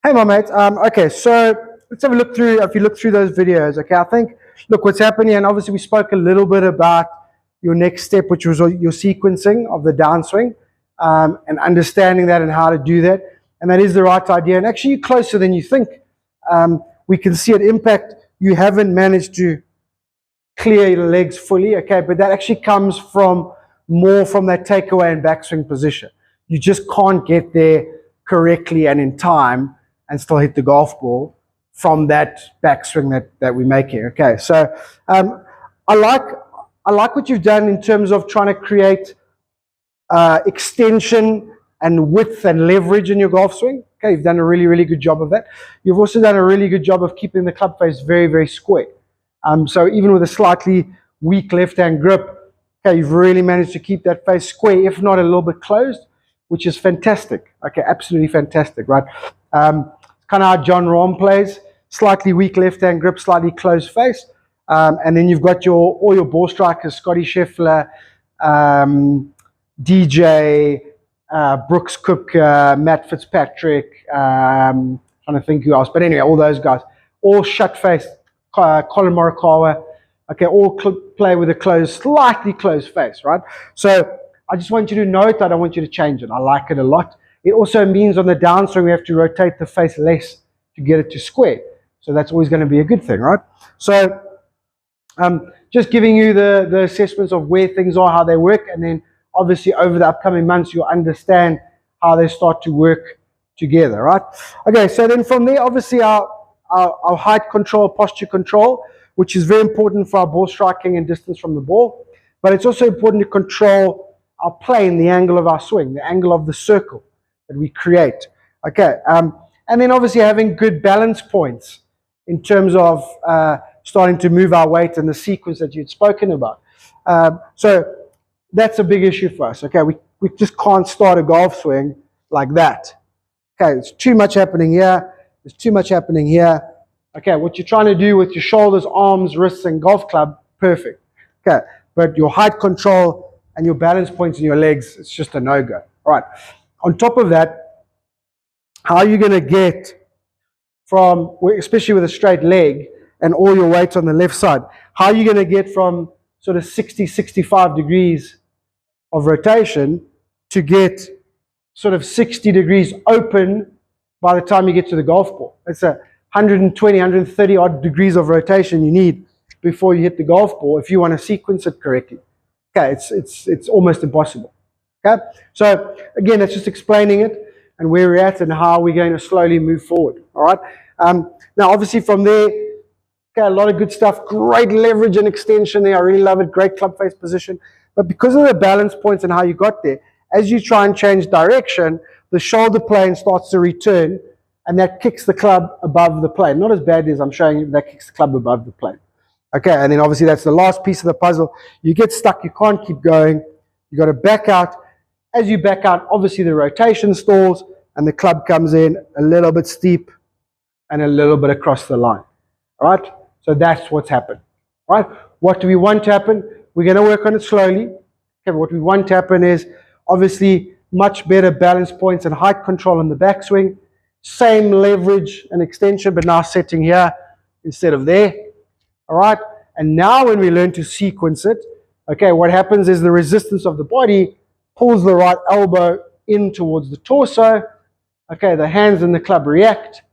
Hey, my mate. Okay, so let's have a look through. If you look through those videos, okay, I think look what's happening, and obviously we spoke a little bit about your next step, which was your sequencing of the downswing, and understanding that and how to do that, and that is the right idea. And actually, you're closer than you think. We can see an impact. You haven't managed to clear your legs fully, okay, but that actually comes from more from that takeaway and backswing position. You just can't get there correctly and in time and still hit the golf ball from that backswing that we make here. Okay, so I like what you've done in terms of trying to create extension and width and leverage in your golf swing. Okay, you've done a really good job of that. You've also done a really good job of keeping the club face very square. So even with a slightly weak left-hand grip, okay, you've really managed to keep that face square, if not a little bit closed, which is fantastic. Okay, absolutely fantastic, right? Kind of how John Rahm plays, slightly weak left-hand grip, slightly closed face. And then you've got all your ball strikers, Scotty Scheffler, DJ, Brooks Cook, Matt Fitzpatrick, trying to think who else. But anyway, all those guys, all shut-faced. Colin Morikawa, okay, all play with a slightly closed face, right? So I just want you to note that. I don't want you to change it. I like it a lot. It also means on the downswing we have to rotate the face less to get it to square. So that's always going to be a good thing, right? So just giving you the assessments of where things are, how they work, and then obviously over the upcoming months you'll understand how they start to work together, right? Okay, so then from there, obviously our height control, posture control, which is very important for our ball striking and distance from the ball. But it's also important to control our plane, the angle of our swing, the angle of the circle that we create. Okay, and then obviously having good balance points in terms of starting to move our weight and the sequence that you'd spoken about. So that's a big issue for us. Okay, we just can't start a golf swing like that. Okay, there's too much happening here. There's too much happening here. Okay, what you're trying to do with your shoulders, arms, wrists, and golf club, perfect. Okay, but your height control and your balance points in your legs, it's just a no-go. All right. On top of that, how are you going to get from, especially with a straight leg and all your weight on the left side, how are you going to get from sort of 60, 65 degrees of rotation to get sort of 60 degrees open by the time you get to the golf ball? It's a 120, 130 odd degrees of rotation you need before you hit the golf ball if you want to sequence it correctly. Okay, it's almost impossible. Okay, so again, that's just explaining it and where we're at and how we're going to slowly move forward. All right. Now, obviously, from there, okay, a lot of good stuff. Great leverage and extension there. I really love it. Great club face position. But because of the balance points and how you got there, as you try and change direction, the shoulder plane starts to return, and that kicks the club above the plane. Not as badly as I'm showing you, that kicks the club above the plane. Okay, and then obviously that's the last piece of the puzzle. You get stuck, you can't keep going. You got to back out. As you back out, obviously the rotation stalls, and the club comes in a little bit steep and a little bit across the line. All right, so that's what's happened. All right, what do we want to happen? We're going to work on it slowly. Okay, what we want to happen is obviously much better balance points and height control on the backswing. Same leverage and extension, but now setting here instead of there. All right, and now when we learn to sequence it, okay, what happens is the resistance of the body pulls the right elbow in towards the torso. Okay, the hands and the club react,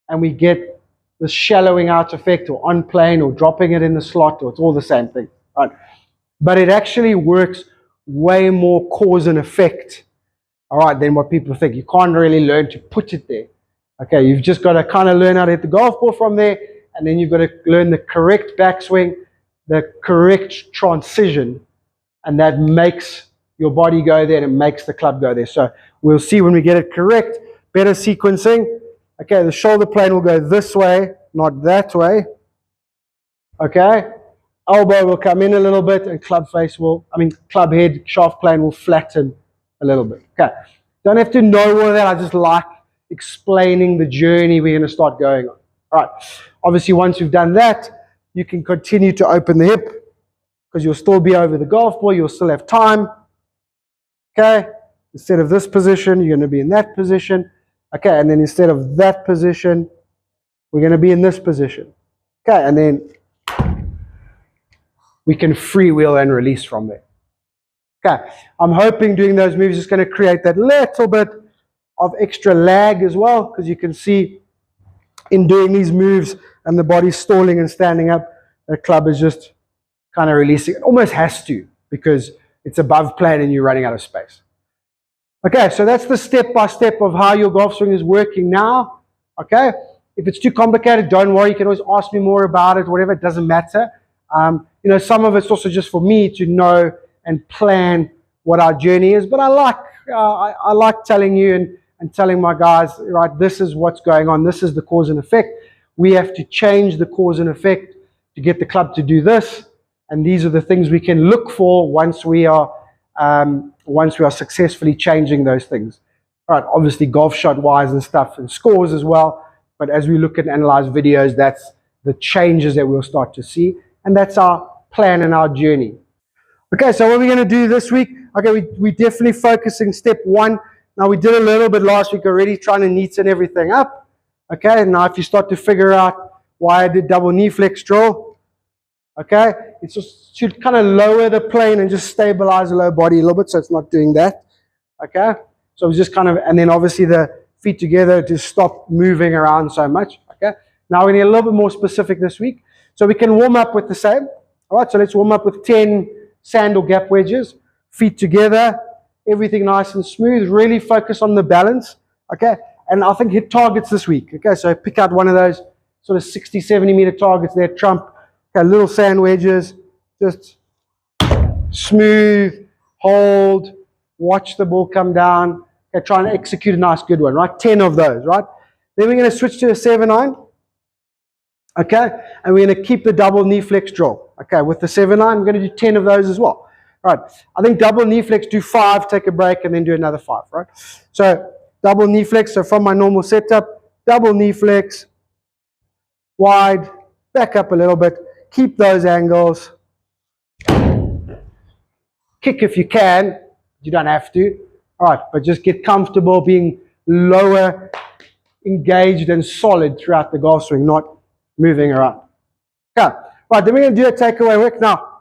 and we get the shallowing out effect, or on plane, or dropping it in the slot, or it's all the same thing. Right? But it actually works way more cause and effect, all right, than what people think. You can't really learn to put it there. Okay, you've just got to kind of learn how to hit the golf ball from there, and then you've got to learn the correct backswing, the correct transition, and that makes your body go there and it makes the club go there. So we'll see when we get it correct, better sequencing. Okay, the shoulder plane will go this way, not that way. Okay, elbow will come in a little bit, and club head, shaft plane will flatten a little bit. Okay, don't have to know all of that. I just like explaining the journey we're going to start going on. All right, obviously once you've done that, you can continue to open the hip, because you'll still be over the golf ball, you'll still have time. Okay, instead of this position, you're going to be in that position. Okay, and then instead of that position, we're going to be in this position. Okay, and then we can freewheel and release from there. Okay, I'm hoping doing those moves is going to create that little bit of extra lag as well, because you can see in doing these moves and the body stalling and standing up, the club is just kind of releasing. It almost has to, because it's above plane and you're running out of space. Okay, so that's the step-by-step of how your golf swing is working now. Okay, if it's too complicated, don't worry. You can always ask me more about it, whatever. It doesn't matter. You know, some of it's also just for me to know and plan what our journey is. But I like telling you and telling my guys, right, this is what's going on. This is the cause and effect. We have to change the cause and effect to get the club to do this. And these are the things we can look for once we are successfully changing those things. All right, obviously golf shot wise and stuff and scores as well. But as we look and analyze videos, that's the changes that we'll start to see. And that's our plan and our journey. Okay, so what we're going to do this week, okay, we're definitely focusing step one. Now, we did a little bit last week already, trying to neaten everything up. Okay, now if you start to figure out why I did double knee flex draw, okay, it just should kind of lower the plane and just stabilize the lower body a little bit, so it's not doing that. Okay, so it's just kind of, and then obviously the feet together to stop moving around so much. Okay, now we're going to get a little bit more specific this week. So we can warm up with the same. All right, so let's warm up with 10 sandal gap wedges, feet together, everything nice and smooth. Really focus on the balance. Okay, and I think hit targets this week. Okay, so pick out one of those sort of 60, 70 meter targets there, trump. Okay, little sand wedges, just smooth, hold, watch the ball come down. Okay, try and execute a nice good one, right? 10 of those, right? Then we're going to switch to a 7-9. Okay, and we're going to keep the double knee flex draw. Okay, with the 7-9, we're going to do 10 of those as well. All right, I think double knee flex, do 5, take a break, and then do another 5, right? So double knee flex, so from my normal setup, double knee flex, wide, back up a little bit, keep those angles, kick if you can, you don't have to. All right, but just get comfortable being lower, engaged, and solid throughout the golf swing, not moving around. Okay, right, then we're going to do a takeaway work. Now,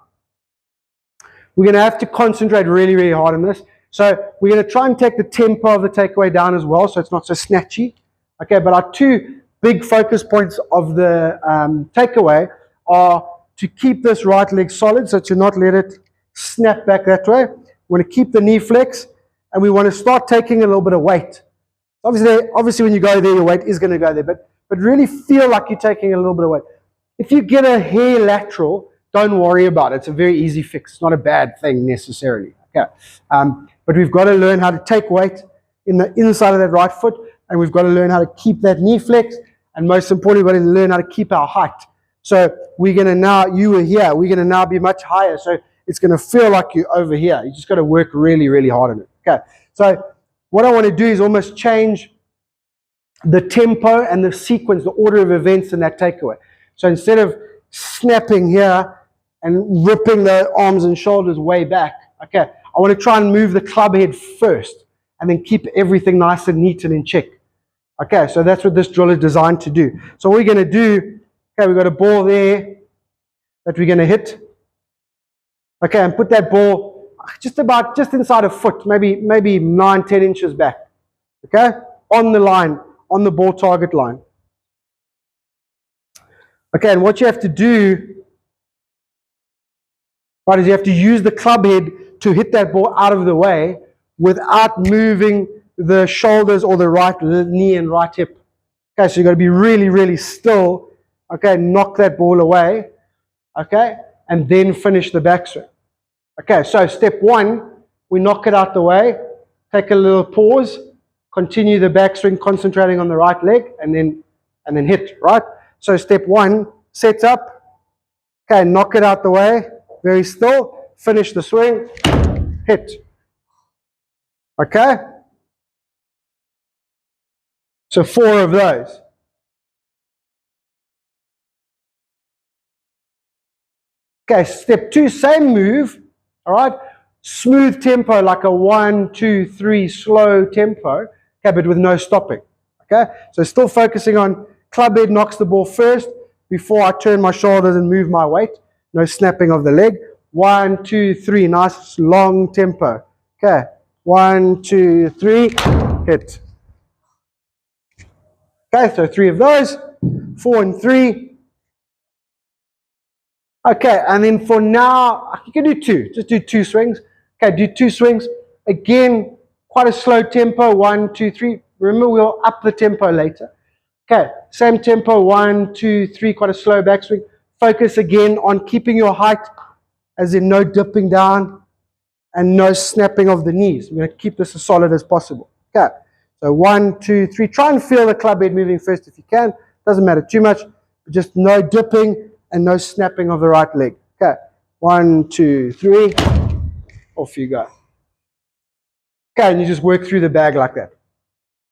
we're going to have to concentrate really, really hard on this. So we're going to try and take the tempo of the takeaway down as well, so it's not so snatchy. Okay, but our two big focus points of the takeaway are to keep this right leg solid, so to not let it snap back that way. We want to keep the knee flex, and we want to start taking a little bit of weight. Obviously when you go there, your weight is going to go there, but really feel like you're taking a little bit of weight. If you get a hair lateral, don't worry about it. It's a very easy fix. It's not a bad thing necessarily. Okay, but we've got to learn how to take weight in the inside of that right foot, and we've got to learn how to keep that knee flex, and most importantly, we've got to learn how to keep our height. So we're going to now, you were here, we're going to now be much higher, so it's going to feel like you're over here. You just got to work really, really hard on it. Okay, so what I want to do is almost change the tempo and the sequence, the order of events in that takeaway. So instead of snapping here and ripping the arms and shoulders way back, okay, I want to try and move the club head first and then keep everything nice and neat and in check. Okay, so that's what this drill is designed to do. So what we're going to do, okay, we've got a ball there that we're going to hit. Okay, and put that ball just inside a foot, maybe 9-10 inches back. Okay, on the line, on the ball target line. Okay, and what you have to do, right, is you have to use the club head to hit that ball out of the way without moving the shoulders or the right knee and right hip. Okay, so you've got to be really, really still. Okay, knock that ball away. Okay, and then finish the backswing. Okay, so step one, we knock it out the way, take a little pause, continue the backswing, concentrating on the right leg, and then hit, right? So step one, set up, okay, knock it out the way, very still, finish the swing, hit. Okay? So 4 of those. Okay, step 2, same move, all right? Smooth tempo, like a 1, 2, 3, slow tempo, okay, but with no stopping. Okay, so still focusing on club head knocks the ball first before I turn my shoulders and move my weight. No snapping of the leg. 1, 2, 3. Nice long tempo. Okay, 1, 2, 3. Hit. Okay, so 3 of those. 4 and 3. Okay, and then for now, you can do 2. Just do 2 swings. Okay, do 2 swings. Again, quite a slow tempo. 1, 2, 3. Remember, we'll up the tempo later. Okay, same tempo. 1, 2, 3. Quite a slow backswing. Focus again on keeping your height, as in no dipping down and no snapping of the knees. We're going to keep this as solid as possible. Okay, so 1, 2, 3. Try and feel the club head moving first if you can. Doesn't matter too much. Just no dipping and no snapping of the right leg. Okay, 1, 2, 3. Off you go. Okay, and you just work through the bag like that.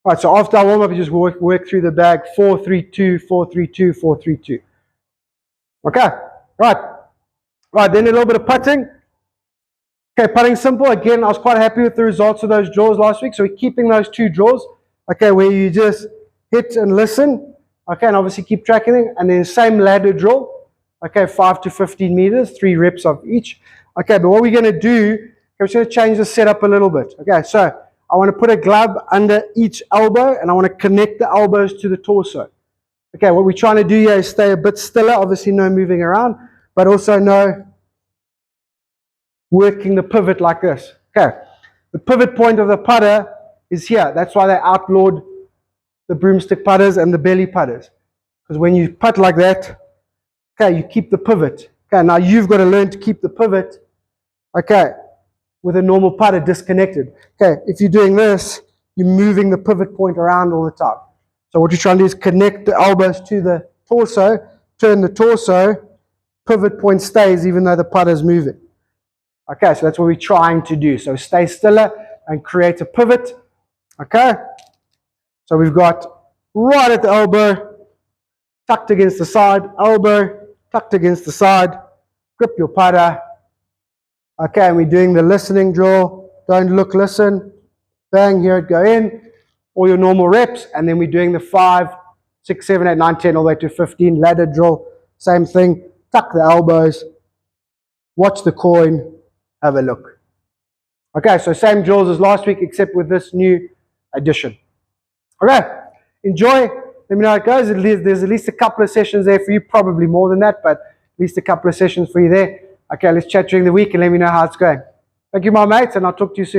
All right, so after I warm up, you just work through the bag. 4, 3, 2, 4, 3, 2, 4, 3, 2. Okay, right. Right, then a little bit of putting. Okay, putting simple. Again, I was quite happy with the results of those draws last week. So we're keeping those 2 draws. Okay, where you just hit and listen. Okay, and obviously keep tracking it. And then same ladder drill. Okay, 5 to 15 meters, 3 reps of each. Okay, but what we're going to do, we're just going to change the setup a little bit. Okay, so I want to put a glove under each elbow and I want to connect the elbows to the torso. Okay, what we're trying to do here is stay a bit stiller. Obviously no moving around, but also no working the pivot like this. Okay, the pivot point of the putter is here. That's why they outlawed the broomstick putters and the belly putters. Because when you putt like that, okay, you keep the pivot. Okay, now you've got to learn to keep the pivot, okay, with a normal putter disconnected. Okay, if you're doing this, you're moving the pivot point around all the time. So what you're trying to do is connect the elbows to the torso, turn the torso, pivot point stays even though the putter is moving. Okay, so that's what we're trying to do. So stay stiller and create a pivot. Okay, so we've got right at the elbow, tucked against the side, elbow, tucked against the side, grip your putter. Okay, and we're doing the listening drill. Don't look, listen. Bang, hear it go in. All your normal reps. And then we're doing the 5, 6, 7, 8, 9, 10, all the way to 15. Ladder drill. Same thing. Tuck the elbows. Watch the coin. Have a look. Okay, so same drills as last week, except with this new addition. Okay, enjoy. Let me know how it goes. There's at least a couple of sessions there for you. Probably more than that, but at least a couple of sessions for you there. Okay, let's chat during the week and let me know how it's going. Thank you, my mates, and I'll talk to you soon.